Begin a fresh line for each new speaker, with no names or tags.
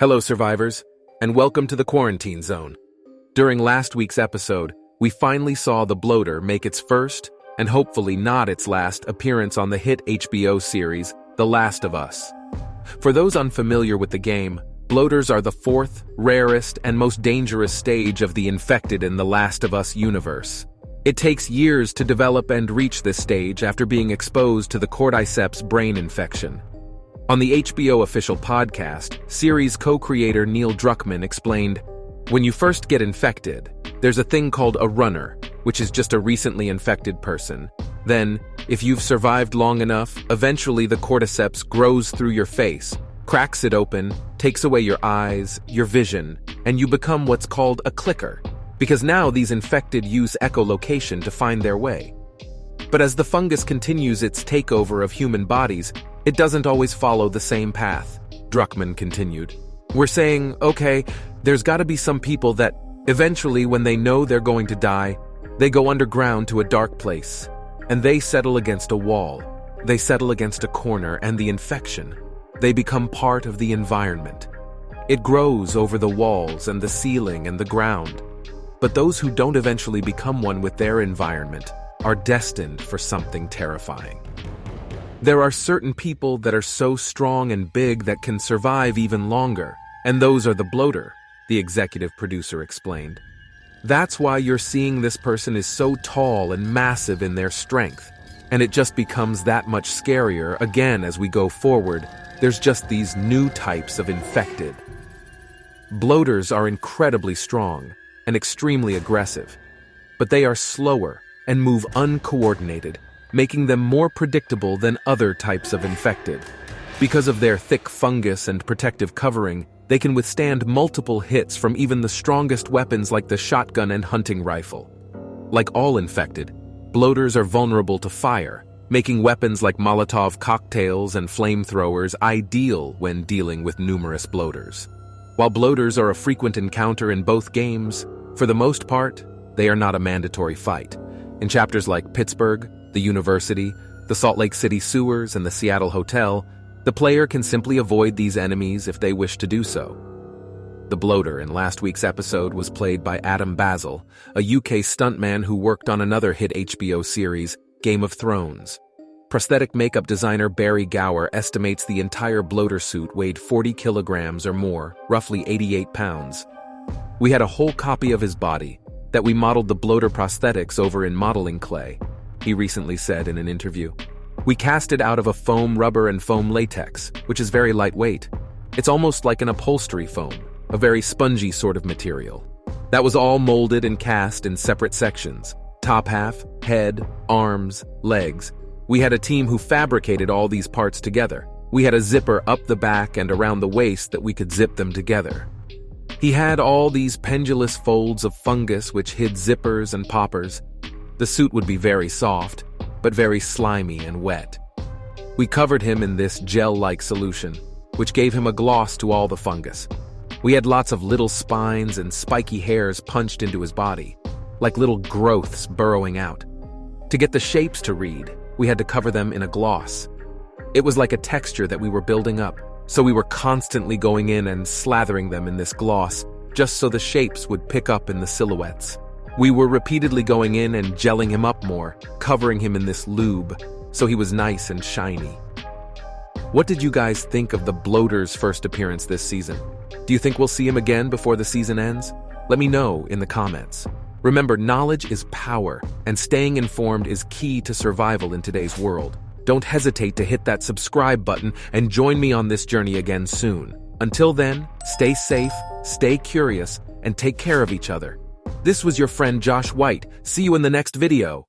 Hello, survivors, and welcome to the Quarantine Zone. During last week's episode, we finally saw the Bloater make its first, and hopefully not its last, appearance on the hit HBO series, The Last of Us. For those unfamiliar with the game, Bloaters are the fourth, rarest, and most dangerous stage of the infected in The Last of Us universe. It takes years to develop and reach this stage after being exposed to the cordyceps brain infection. On the HBO official podcast, series co-creator Neil Druckmann explained, "When you first get infected, there's a thing called a runner, which is just a recently infected person. Then, if you've survived long enough, eventually the cordyceps grows through your face, cracks it open, takes away your eyes, your vision, and you become what's called a clicker, because now these infected use echolocation to find their way. But as the fungus continues its takeover of human bodies, it doesn't always follow the same path," Druckmann continued. "We're saying, okay, there's gotta be some people that, eventually when they know they're going to die, they go underground to a dark place, and they settle against a wall, they settle against a corner, and the infection, they become part of the environment. It grows over the walls and the ceiling and the ground. But those who don't eventually become one with their environment are destined for something terrifying. There are certain people that are so strong and big that can survive even longer, and those are the Bloater," the executive producer explained. "That's why you're seeing this person is so tall and massive in their strength, and it just becomes that much scarier again as we go forward. There's just these new types of infected. Bloaters are incredibly strong and extremely aggressive, but they are slower and move uncoordinated, making them more predictable than other types of infected. Because of their thick fungus and protective covering, they can withstand multiple hits from even the strongest weapons like the shotgun and hunting rifle. Like all infected, Bloaters are vulnerable to fire, making weapons like Molotov cocktails and flamethrowers ideal when dealing with numerous Bloaters. While Bloaters are a frequent encounter in both games, for the most part, they are not a mandatory fight. In chapters like Pittsburgh, the University, the Salt Lake City sewers, and the Seattle Hotel, the player can simply avoid these enemies if they wish to do so. The Bloater in last week's episode was played by Adam Basil, a UK stuntman who worked on another hit HBO series, Game of Thrones. Prosthetic makeup designer Barry Gower estimates the entire Bloater suit weighed 40 kilograms or more, roughly 88 pounds. "We had a whole copy of his body that we modeled the Bloater prosthetics over in modeling clay," he recently said in an interview. "We cast it out of a foam rubber and foam latex, which is very lightweight. It's almost like an upholstery foam, a very spongy sort of material. That was all molded and cast in separate sections, top half, head, arms, legs. We had a team who fabricated all these parts together. We had a zipper up the back and around the waist that we could zip them together. He had all these pendulous folds of fungus which hid zippers and poppers. The suit would be very soft, but very slimy and wet. We covered him in this gel-like solution, which gave him a gloss to all the fungus. We had lots of little spines and spiky hairs punched into his body, like little growths burrowing out. To get the shapes to read, we had to cover them in a gloss. It was like a texture that we were building up, so we were constantly going in and slathering them in this gloss, just so the shapes would pick up in the silhouettes. We were repeatedly going in and gelling him up more, covering him in this lube, so he was nice and shiny." What did you guys think of the Bloater's first appearance this season? Do you think we'll see him again before the season ends? Let me know in the comments. Remember, knowledge is power, and staying informed is key to survival in today's world. Don't hesitate to hit that subscribe button and join me on this journey again soon. Until then, stay safe, stay curious, and take care of each other. This was your friend Josh White. See you in the next video.